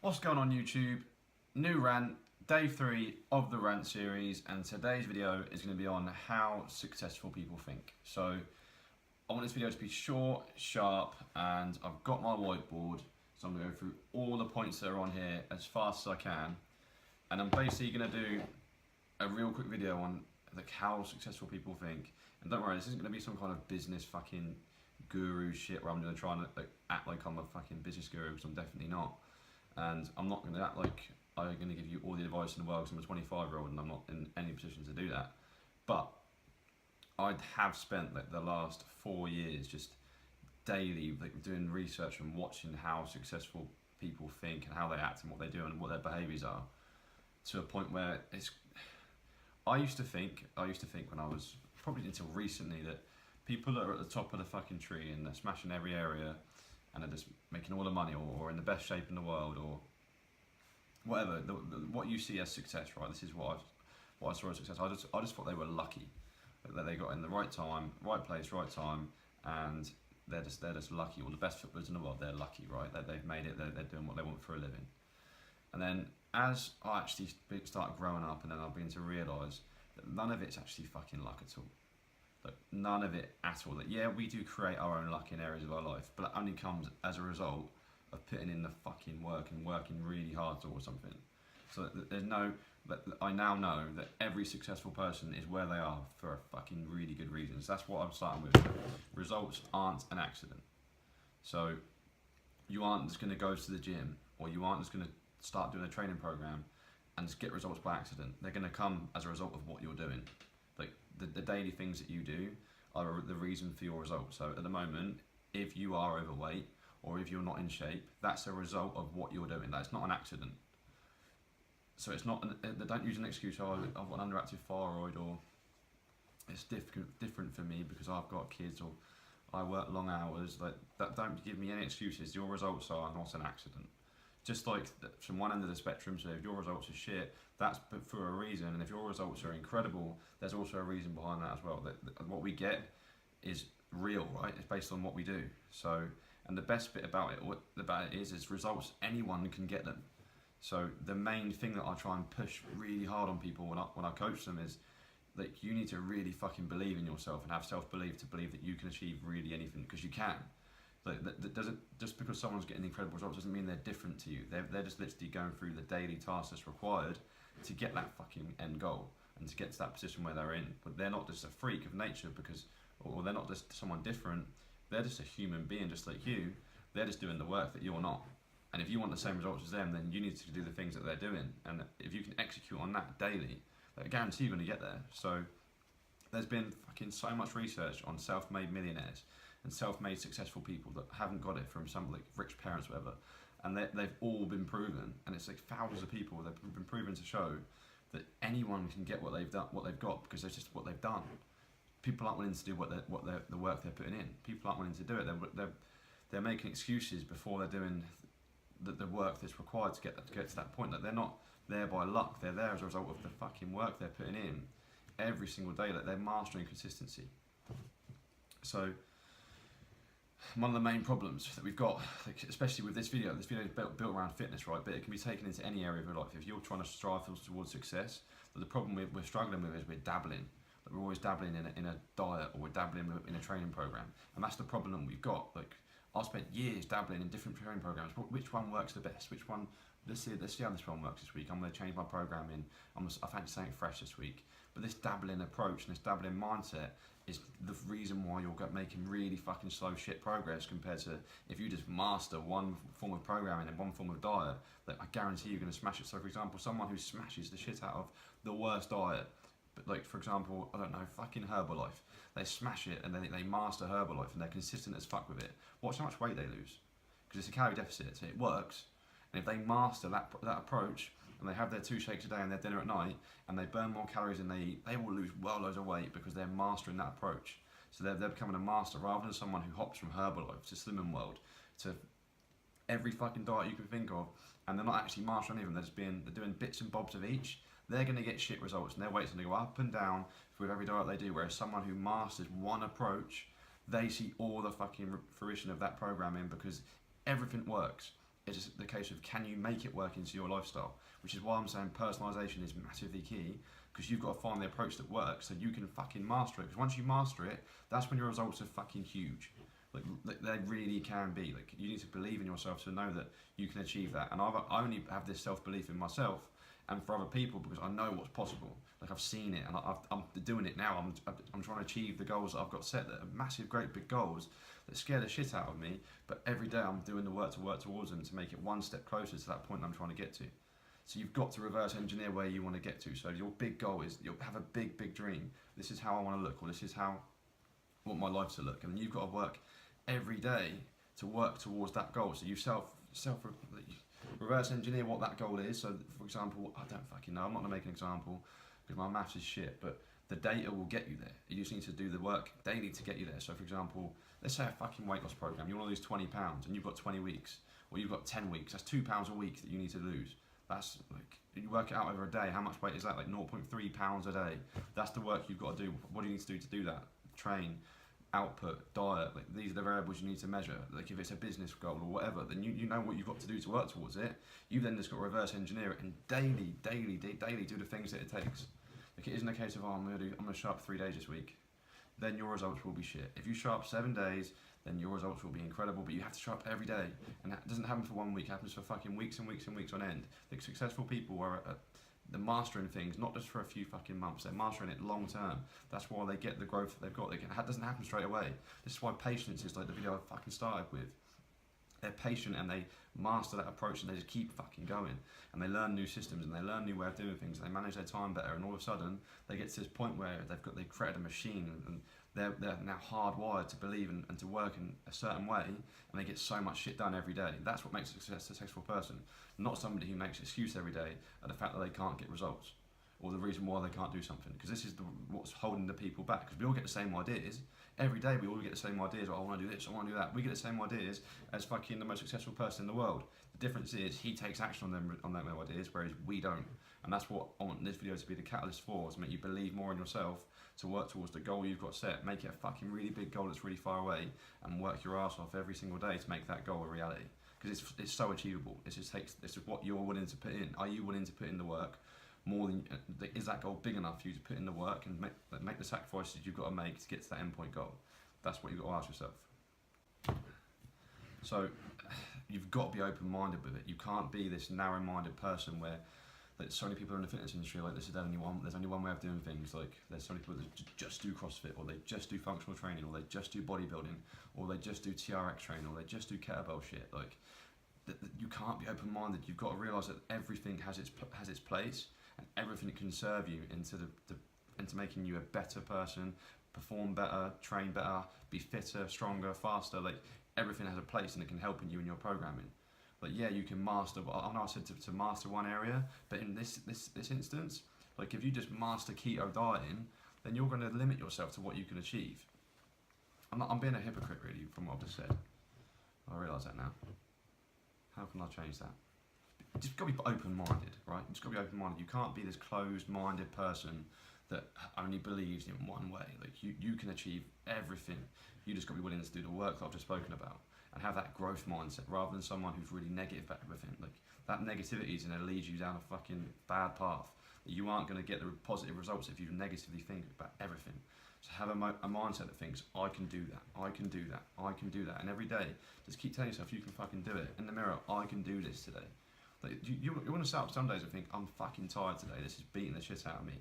What's going on YouTube? New rant, day 3 of the rant series, and today's video is going to be on how successful people think. So I want this video to be short, sharp, and I've got my whiteboard, so I'm going to go through all the points that are on here as fast as I can, and I'm basically going to do a real quick video on like how successful people think. And don't worry, this isn't going to be some kind of business fucking guru shit where I'm going to try and act like I'm a fucking business guru, because I'm definitely not. And I'm not going to act like I'm going to give you all the advice in the world, because I'm a 25-year-old and I'm not in any position to do that. But I have spent like the last 4 years just daily doing research and watching how successful people think and how they act and what they do and what their behaviours are, to a point where I used to think when I was, probably until recently, that people that are at the top of the fucking tree and they're smashing every area and are just making all the money, or in the best shape in the world, or whatever, what you see as success, right? This is what I saw as success. I just thought they were lucky, that they got in the right time, right place, right time, and they're just lucky. All the best footballers in the world, they're lucky, right? That they've made it, they're doing what they want for a living. And then as I actually started growing up, and then I've begun to realise that none of it's actually fucking luck at all. Like, none of it at all. That yeah, we do create our own luck in areas of our life, but it only comes as a result of putting in the fucking work and working really hard towards something. So there's no, but I now know that every successful person is where they are for a fucking really good reasons. That's what I'm starting with. Results aren't an accident. So you aren't just going to go to the gym, or you aren't just going to start doing a training program and just get results by accident. They're going to come as a result of what you're doing. Like the daily things that you do are the reason for your results. So at the moment, if you are overweight or if you're not in shape, that's a result of what you're doing. That's not an accident. So it's not. They don't use an excuse. Oh, I've got an underactive thyroid, or it's different for me because I've got kids, or I work long hours. Like that. Don't give me any excuses. Your results are not an accident. Just like from one end of the spectrum, so if your results are shit, that's for a reason, and if your results are incredible, there's also a reason behind that as well. That what we get is real, right? It's based on what we do. So, and the best bit about it is results, anyone can get them. So the main thing that I try and push really hard on people when I coach them is that you need to really fucking believe in yourself and have self-belief to believe that you can achieve really anything, because you can. Like, that doesn't, just because someone's getting incredible results doesn't mean they're different to you. They're just literally going through the daily tasks that's required to get that fucking end goal and to get to that position where they're in. But they're not just a freak of nature, or they're not just someone different. They're just a human being just like you. They're just doing the work that you're not. And if you want the same results as them, then you need to do the things that they're doing. And if you can execute on that daily, I guarantee you're going to get there. So there's been fucking so much research on self-made millionaires and self-made successful people that haven't got it from some like rich parents or whatever, and they've all been proven, and it's like thousands of people they've been proven to show that anyone can get what they've done, what they've got, because that's just what they've done. People aren't willing to do the work they're putting in. People aren't willing to do it. They're making excuses before they're doing the work that's required to get to that point. That they're not there by luck. They're there as a result of the fucking work they're putting in every single day. That they're mastering consistency. So one of the main problems that we've got, like, especially with this video is built around fitness, right? But it can be taken into any area of your life. If you're trying to strive towards success, but the problem we're struggling with is we're dabbling. Like, we're always dabbling in a diet, or we're dabbling in a training program, and that's the problem that we've got. Like, I've spent years dabbling in different training programs. Which one works the best? Which one? Let's see how this one works this week. I'm going to change my programming. I fancy something fresh this week. But this dabbling approach and this dabbling mindset is the reason why you're making really fucking slow shit progress, compared to if you just master one form of programming and one form of diet, that I guarantee you're going to smash it. So for example, someone who smashes the shit out of the worst diet, but like for example, I don't know, fucking Herbalife, they smash it and then they master Herbalife and they're consistent as fuck with it. Watch how much weight they lose, because it's a calorie deficit, so it works. And if they master that approach, and they have their 2 shakes a day and their dinner at night, and they burn more calories than they eat, they will lose well loads of weight, because they're mastering that approach. So they're becoming a master, rather than someone who hops from Herbalife to Slimming World to every fucking diet you can think of, and they're not actually mastering any of them. They're doing bits and bobs of each. They're going to get shit results, and their weight's going to go up and down with every diet they do. Whereas someone who masters one approach, they see all the fucking fruition of that programming, because everything works. It's just the case of can you make it work into your lifestyle, which is why I'm saying personalisation is massively key, because you've got to find the approach that works so you can fucking master it. Because once you master it, that's when your results are fucking huge. Like they really can be. Like you need to believe in yourself to know that you can achieve that. And I only have this self-belief in myself and for other people because I know what's possible. Like I've seen it and I'm doing it now. I'm trying to achieve the goals that I've got set, that are massive, great big goals that scare the shit out of me. But every day I'm doing the work towards them to make it one step closer to that point I'm trying to get to. So you've got to reverse engineer where you want to get to. So your big goal is you'll have a big dream. This is how I want to look, or this is how I want my life to look, and you've got to work every day to work towards that goal. So you reverse engineer what that goal is. So for example, I don't fucking know, I'm not going to make an example because my maths is shit, but the data will get you there. You just need to do the work daily to get you there. So for example, let's say a fucking weight loss program, you want to lose 20 pounds and you've got 20 weeks, or you've got 10 weeks, that's 2 pounds a week that you need to lose. That's like, you work it out over a day, how much weight is that? Like 0.3 pounds a day. That's the work you've got to do. What do you need to do that? Train, output, diet, like these are the variables you need to measure. Like if it's a business goal or whatever, then you know what you've got to do to work towards it. You then just got to reverse engineer it and daily do the things that it takes. Like it isn't a case of, oh, I'm gonna show up 3 days this week, then your results will be shit. If you show up 7 days, then your results will be incredible, but you have to show up every day. And that doesn't happen for 1 week, it happens for fucking weeks and weeks and weeks on end. Like successful people are they're mastering things, not just for a few fucking months, they're mastering it long term. That's why they get the growth that they've got. It doesn't happen straight away. This is why patience is like the video I fucking started with. They're patient and they master that approach and they just keep fucking going. And they learn new systems and they learn new way of doing things and they manage their time better, and all of a sudden they get to this point where they've created a machine and they're now hardwired to believe and to work in a certain way, and they get so much shit done every day. That's what makes a successful person, not somebody who makes excuse every day at the fact that they can't get results or the reason why they can't do something, because this is what's holding the people back, because we all get the same ideas. Every day we all get the same ideas. Oh, I want to do this, I want to do that. We get the same ideas as fucking the most successful person in the world. The difference is he takes action on them ideas, whereas we don't. And that's what I want this video to be the catalyst for, is make you believe more in yourself, to work towards the goal you've got set. Make it a fucking really big goal that's really far away, and work your ass off every single day to make that goal a reality. Because it's so achievable. It's just what you're willing to put in. Are you willing to put in the work? More than is that goal big enough for you to put in the work and make the sacrifices you've got to make to get to that endpoint goal? That's what you've got to ask yourself. So you've got to be open-minded with it. You can't be this narrow-minded person where so many people in the fitness industry like there's only one way of doing things. Like there's so many people that just do CrossFit, or they just do functional training, or they just do bodybuilding, or they just do TRX training, or they just do kettlebell shit. Like you can't be open-minded. You've got to realise that everything has its place. And everything can serve you into making you a better person, perform better, train better, be fitter, stronger, faster. Like everything has a place and it can help you in your programming. Like yeah, you can master. I know I said to master one area, but in this instance, like if you just master keto dieting, then you're going to limit yourself to what you can achieve. I'm being a hypocrite really from what I've just said. I realise that now. How can I change that? Just got to be open-minded, right? You just got to be open-minded. You can't be this closed-minded person that only believes in one way. Like you can achieve everything. You just got to be willing to do the work that I've just spoken about and have that growth mindset rather than someone who's really negative about everything. Like that negativity is going to lead you down a fucking bad path. You aren't going to get the positive results if you negatively think about everything. So have a mindset that thinks, I can do that, I can do that, I can do that. And every day, just keep telling yourself you can fucking do it. In the mirror, I can do this today. Like you want to sit up some days and think, I'm fucking tired today, this is beating the shit out of me,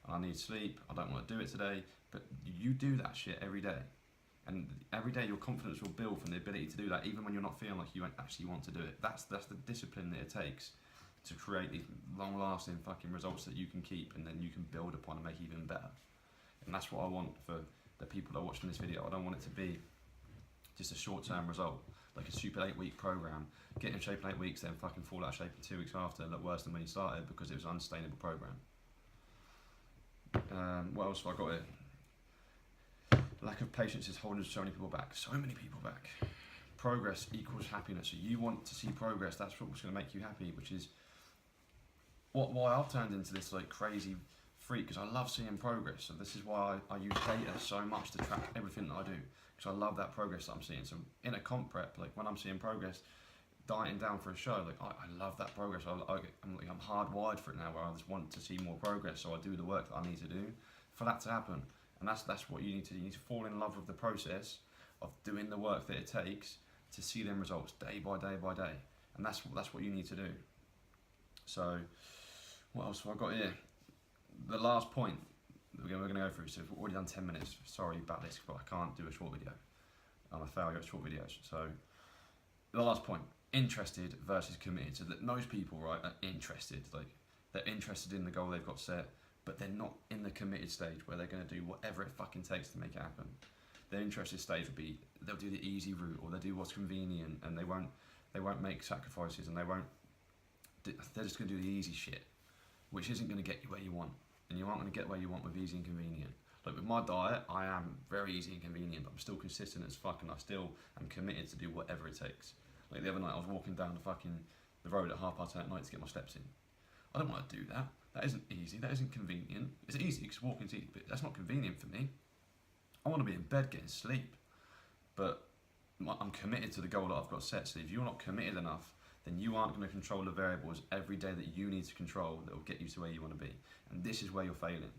and I need sleep, I don't want to do it today, but you do that shit every day. And every day your confidence will build from the ability to do that, even when you're not feeling like you actually want to do it. That's the discipline that it takes to create these long-lasting fucking results that you can keep and then you can build upon and make even better. And that's what I want for the people that are watching this video. I don't want it to be just a short-term result, like a stupid 8-week program, get in shape in 8 weeks, then fucking fall out of shape in 2 weeks after and look worse than when you started because it was an unsustainable program. What else have I got here? Lack of patience is holding so many people back. So many people back. Progress equals happiness. So you want to see progress. That's what's going to make you happy, which is why I've turned into this like crazy freak, because I love seeing progress. So this is why I use data so much to track everything that I do, because I love that progress that I'm seeing. So in a comp prep, like when I'm seeing progress, dieting down for a show. Like I love that progress. I'm hardwired for it now, where I just want to see more progress. So I do the work that I need to do for that to happen. And that's what you need to do. You need to fall in love with the process of doing the work that it takes to see them results day by day by day. And that's what you need to do. So what else have I got here? The last point we're going to go through. So we've already done 10 minutes. Sorry about this, but I can't do a short video. I'm a failure at short videos. So the last point, interested versus committed. So that most people, right, are interested. Like, they're interested in the goal they've got set, but they're not in the committed stage where they're going to do whatever it fucking takes to make it happen. Their interested stage will be, they'll do the easy route, or they'll do what's convenient, and they won't make sacrifices, and they're just going to do the easy shit, which isn't going to get you where you want. And you aren't going to get where you want with easy and convenient. Like with my diet, I am very easy and convenient, but I'm still consistent as fuck, and I still am committed to do whatever it takes. Like the other night, I was walking down the road at 10:30 at night to get my steps in. I don't want to do that. That isn't easy. That isn't convenient. It's easy because walking's easy, but that's not convenient for me. I want to be in bed getting sleep, but I'm committed to the goal that I've got set. So if you're not committed enough, then you aren't going to control the variables every day that you need to control that will get you to where you want to be. And this is where you're failing.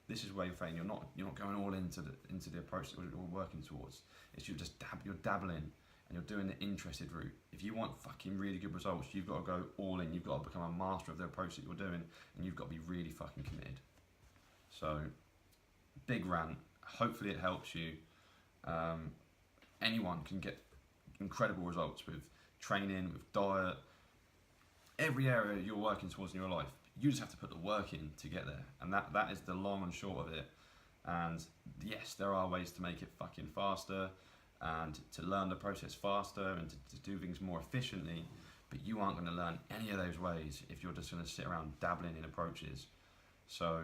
This is where you're failing. You're not going all into the approach that you're working towards. It's you're dabbling, and you're doing the interested route. If you want fucking really good results, you've got to go all in. You've got to become a master of the approach that you're doing, and you've got to be really fucking committed. So, big rant. Hopefully it helps you. Anyone can get incredible results with training, with diet, every area you're working towards in your life. You just have to put the work in to get there, and that is the long and short of it. And yes, there are ways to make it fucking faster and to learn the process faster and to do things more efficiently, but you aren't going to learn any of those ways if you're just going to sit around dabbling in approaches. So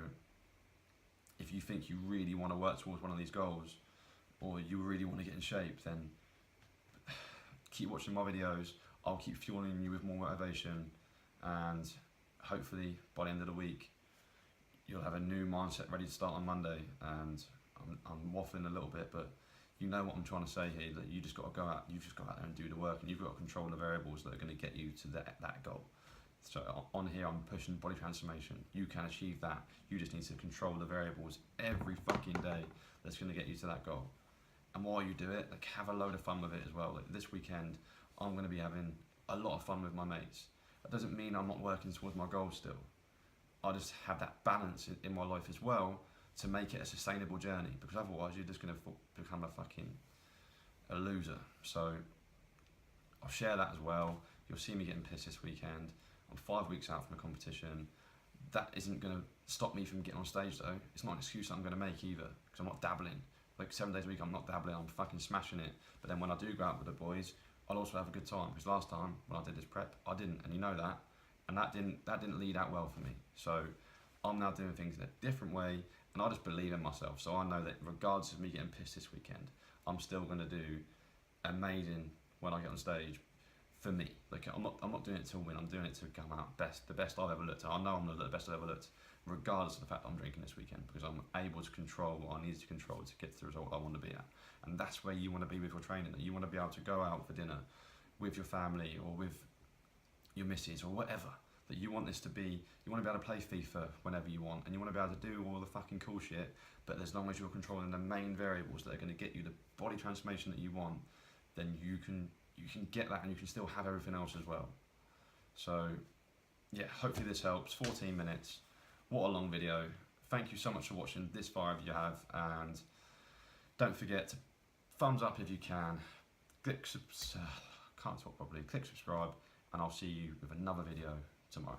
if you think you really want to work towards one of these goals, or you really want to get in shape, then keep watching my videos. I'll keep fueling you with more motivation, and hopefully by the end of the week you'll have a new mindset ready to start on Monday. And I'm waffling a little bit, but you know what I'm trying to say here, that you just got to go out, you've just got out there and do the work, and you've got to control the variables that are going to get you to that goal. So on here I'm pushing body transformation. You can achieve that. You just need to control the variables every fucking day that's going to get you to that goal. And while you do it, like, have a load of fun with it as well. Like this weekend, I'm going to be having a lot of fun with my mates. That doesn't mean I'm not working towards my goals still. I just have that balance in my life as well to make it a sustainable journey, because otherwise you're just going to become a loser. So I'll share that as well. You'll see me getting pissed this weekend. I'm 5 weeks out from the competition. That isn't going to stop me from getting on stage though. It's not an excuse that I'm going to make either, because I'm not dabbling. Like 7 days a week I'm not dabbling, I'm fucking smashing it. But then when I do go out with the boys, I'll also have a good time, because last time when I did this prep, I didn't, and you know that. And that didn't lead out well for me. So I'm now doing things in a different way, and I just believe in myself. So I know that regardless of me getting pissed this weekend, I'm still going to do amazing when I get on stage. For me, like I'm not doing it to win. I'm doing it to come out the best I've ever looked. I know I'm the best I've ever looked, regardless of the fact that I'm drinking this weekend, because I'm able to control what I need to control to get to the result I want to be at. And that's where you want to be with your training. That you want to be able to go out for dinner with your family or with your missus or whatever. That you want this to be. You want to be able to play FIFA whenever you want, and you want to be able to do all the fucking cool shit. But as long as you're controlling the main variables that are going to get you the body transformation that you want, then you can get that, and you can still have everything else as well. So yeah, hopefully this helps. 14 minutes, what a long video. Thank you so much for watching this far if you have, and don't forget to thumbs up if you can, click can't talk properly, click subscribe, and I'll see you with another video tomorrow.